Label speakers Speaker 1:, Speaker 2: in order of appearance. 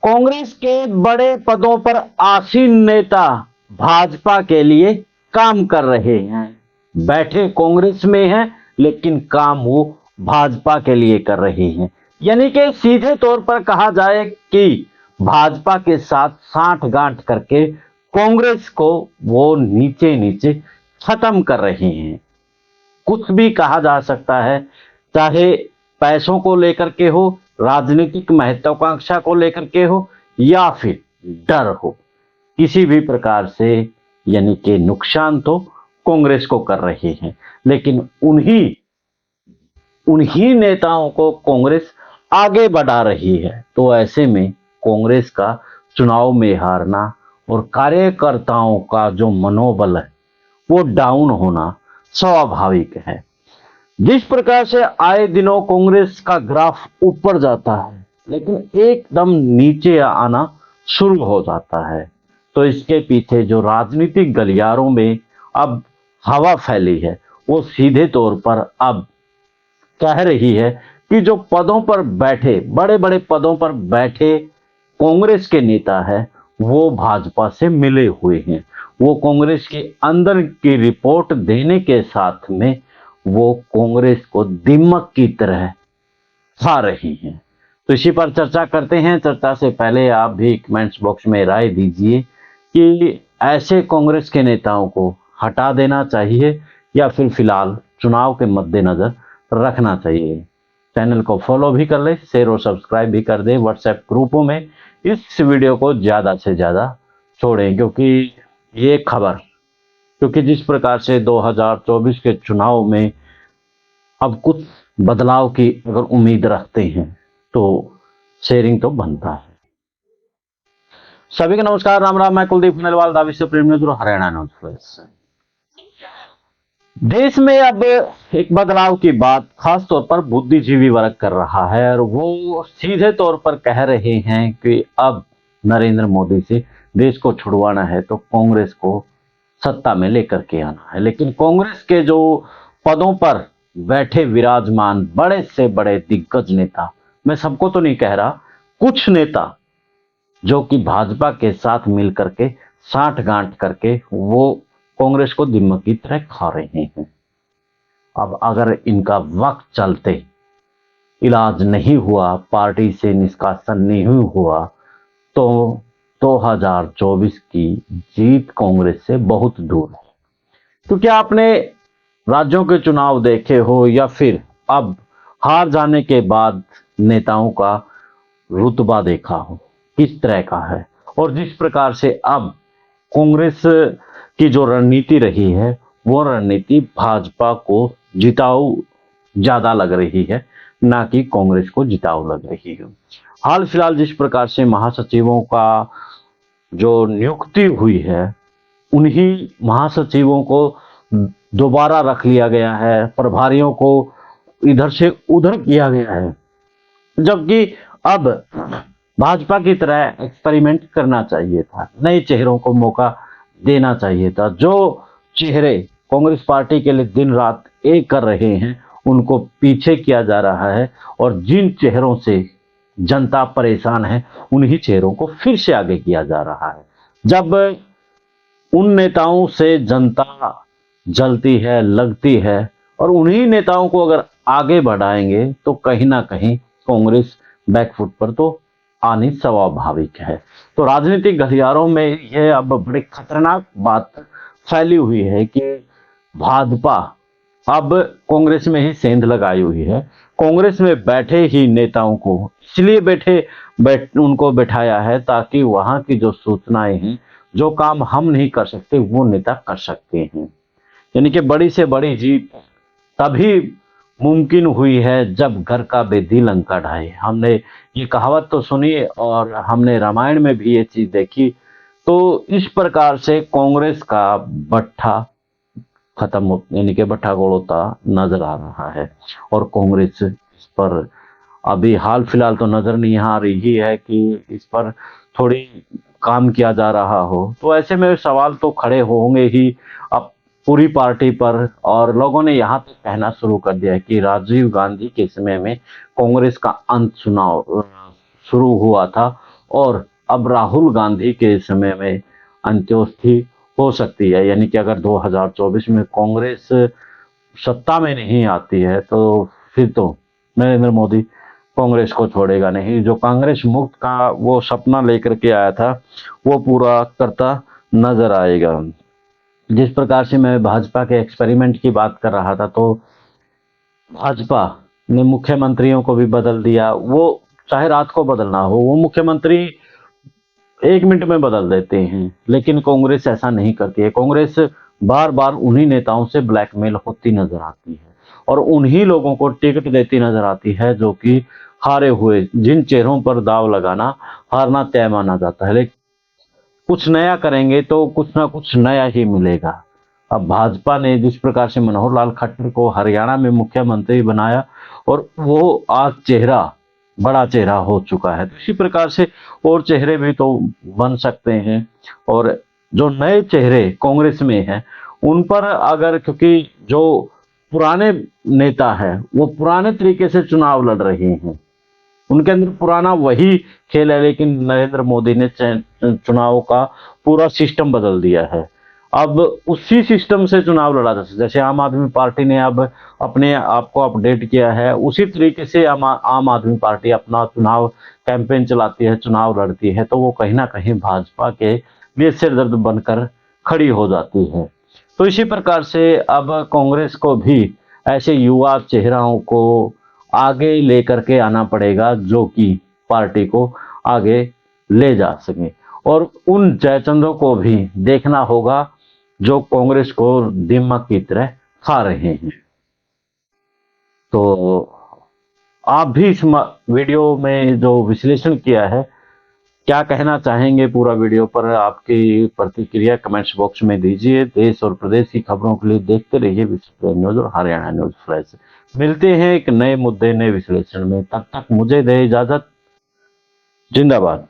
Speaker 1: कांग्रेस के बड़े पदों पर आसीन नेता भाजपा के लिए काम कर रहे हैं। बैठे कांग्रेस में हैं लेकिन काम वो भाजपा के लिए कर रहे हैं। यानी कि सीधे तौर पर कहा जाए कि भाजपा के साथ साठगांठ करके कांग्रेस को वो नीचे नीचे खत्म कर रहे हैं। कुछ भी कहा जा सकता है, चाहे पैसों को लेकर के हो, राजनीतिक महत्वाकांक्षा को लेकर के हो या फिर डर हो, किसी भी प्रकार से यानी कि नुकसान तो कांग्रेस को कर रहे हैं। लेकिन उन्हीं नेताओं को कांग्रेस आगे बढ़ा रही है। तो ऐसे में कांग्रेस का चुनाव में हारना और कार्यकर्ताओं का जो मनोबल है वो डाउन होना स्वाभाविक है। जिस प्रकार से आए दिनों कांग्रेस का ग्राफ ऊपर जाता है लेकिन एकदम नीचे आना शुरू हो जाता है, तो इसके पीछे जो राजनीतिक गलियारों में अब हवा फैली है वो सीधे तौर पर अब कह रही है कि जो पदों पर बैठे, बड़े बड़े पदों पर बैठे कांग्रेस के नेता है वो भाजपा से मिले हुए हैं। वो कांग्रेस के अंदर की रिपोर्ट देने के साथ में वो कांग्रेस को दीमक की तरह खा रही हैं। तो इसी पर चर्चा करते हैं। चर्चा से पहले आप भी कमेंट्स बॉक्स में राय दीजिए कि ऐसे कांग्रेस के नेताओं को हटा देना चाहिए या फिर फिलहाल चुनाव के मद्देनजर रखना चाहिए। चैनल को फॉलो भी कर ले, शेयर और सब्सक्राइब भी कर दे। व्हाट्सएप ग्रुपों में इस वीडियो को ज्यादा से ज्यादा छोड़ें, क्योंकि ये खबर, क्योंकि जिस प्रकार से 2024 के चुनाव में अब कुछ बदलाव की अगर उम्मीद रखते हैं तो शेयरिंग तो बनता है। सभी को नमस्कार, राम राम। मैं कुलदीप खंडेलवाल, दावी से प्रेम न्यूज और हरियाणा न्यूज फ्लैश। देश में अब एक बदलाव की बात खास तौर पर बुद्धिजीवी वर्ग कर रहा है और वो सीधे तौर पर कह रहे हैं कि अब नरेंद्र मोदी से देश को छुड़वाना है तो कांग्रेस को सत्ता में लेकर के आना है। लेकिन कांग्रेस के जो पदों पर बैठे विराजमान बड़े से बड़े दिग्गज नेता, मैं सबको तो नहीं कह रहा, कुछ नेता जो कि भाजपा के साथ मिलकर के साठगांठ करके वो कांग्रेस को दीमक की तरह खा रहे हैं। अब अगर इनका वक्त चलते इलाज नहीं हुआ, पार्टी से निष्कासन नहीं हुआ तो 2024 की जीत कांग्रेस से बहुत दूर है। तो क्या आपने राज्यों के चुनाव देखे हो या फिर अब हार जाने के बाद नेताओं का रुतबा देखा हो किस तरह का है, और जिस प्रकार से अब कांग्रेस की जो रणनीति रही है वो रणनीति भाजपा को जिताऊ ज्यादा लग रही है, ना कि कांग्रेस को जिताऊ लग रही है। हाल फिलहाल जिस प्रकार से महासचिवों का जो नियुक्ति हुई है, उन्हीं महासचिवों को दोबारा रख लिया गया है, प्रभारियों को इधर से उधर किया गया है, जबकि अब भाजपा की तरह एक्सपेरिमेंट करना चाहिए था, नए चेहरों को मौका देना चाहिए था। जो चेहरे कांग्रेस पार्टी के लिए दिन रात एक कर रहे हैं उनको पीछे किया जा रहा है और जिन चेहरों से जनता परेशान है उन्हीं चेहरों को फिर से आगे किया जा रहा है। जब उन नेताओं से जनता जलती है, लगती है, और उन्हीं नेताओं को अगर आगे बढ़ाएंगे तो कहीं ना कहीं कांग्रेस बैकफुट पर तो आनी स्वाभाविक है। तो राजनीतिक गलियारों में यह अब बड़ी खतरनाक बात फैली हुई है कि भाजपा अब कांग्रेस में ही सेंध लगाई हुई है। कांग्रेस में बैठे ही नेताओं को इसलिए उनको बैठाया है ताकि वहां की जो सूचनाएं हैं, जो काम हम नहीं कर सकते वो नेता कर सकते हैं। यानी कि बड़ी से बड़ी जीत तभी मुमकिन हुई है जब घर का बेदी लंका ढाए। हमने ये कहावत तो सुनी और हमने रामायण में भी ये चीज देखी। तो इस प्रकार से कांग्रेस का बट्ठा खत्म, यानी कि बट्ठा गोड़ोता नजर आ रहा है और कांग्रेस इस पर अभी हाल फिलहाल तो नजर नहीं आ रही है कि इस पर थोड़ी काम किया जा रहा हो। तो ऐसे में सवाल तो खड़े होंगे ही अब पूरी पार्टी पर, और लोगों ने यहाँ तक कहना शुरू कर दिया है कि राजीव गांधी के समय में कांग्रेस का अंत चुनाव शुरू हुआ था और अब राहुल गांधी के समय में अंत्योस्थिति हो सकती है। यानी कि अगर 2024 में कांग्रेस सत्ता में नहीं आती है तो फिर तो नरेंद्र मोदी कांग्रेस को छोड़ेगा नहीं। जो कांग्रेस मुक्त का वो सपना लेकर के आया था वो पूरा करता नजर आएगा। जिस प्रकार से मैं भाजपा के एक्सपेरिमेंट की बात कर रहा था, तो भाजपा ने मुख्यमंत्रियों को भी बदल दिया। वो चाहे रात को बदलना हो, वो मुख्यमंत्री 1 मिनट में बदल देते हैं, लेकिन कांग्रेस ऐसा नहीं करती है। कांग्रेस बार बार उन्हीं नेताओं से ब्लैकमेल होती नजर आती है और उन्हीं लोगों को टिकट देती नजर आती है जो कि हारे हुए, जिन चेहरों पर दाव लगाना हारना तय माना जाता है। लेकिन कुछ नया करेंगे तो कुछ ना कुछ नया ही मिलेगा। अब भाजपा ने जिस प्रकार से मनोहर लाल खट्टर को हरियाणा में मुख्यमंत्री बनाया और वो आज चेहरा, बड़ा चेहरा हो चुका है, तो इसी प्रकार से और चेहरे भी तो बन सकते हैं। और जो नए चेहरे कांग्रेस में हैं उन पर अगर, क्योंकि जो पुराने नेता हैं वो पुराने तरीके से चुनाव लड़ रहे हैं, उनके अंदर पुराना वही खेल है, लेकिन नरेंद्र मोदी ने चुनाव का पूरा सिस्टम बदल दिया है। अब उसी सिस्टम से चुनाव लड़ा था, जैसे आम आदमी पार्टी ने अब अपने आप को अपडेट किया है, उसी तरीके से आम आदमी पार्टी अपना चुनाव कैंपेन चलाती है, चुनाव लड़ती है, तो वो कहीं ना कहीं भाजपा के लिए सिरदर्द बनकर खड़ी हो जाती है। तो इसी प्रकार से अब कांग्रेस को भी ऐसे युवा चेहरों को आगे लेकर के आना पड़ेगा जो कि पार्टी को आगे ले जा सके, और उन जयचंद्रों को भी देखना होगा जो कांग्रेस को दिमाग की तरह खा रहे हैं। तो आप भी इस वीडियो में जो विश्लेषण किया है, क्या कहना चाहेंगे पूरा वीडियो पर? आपकी प्रतिक्रिया कमेंट्स बॉक्स में दीजिए। देश और प्रदेश की खबरों के लिए देखते रहिए विश्व न्यूज और हरियाणा न्यूज फ्लैश। मिलते हैं एक नए मुद्दे, नए विश्लेषण में। तब तक मुझे दे इजाजत। जिंदाबाद।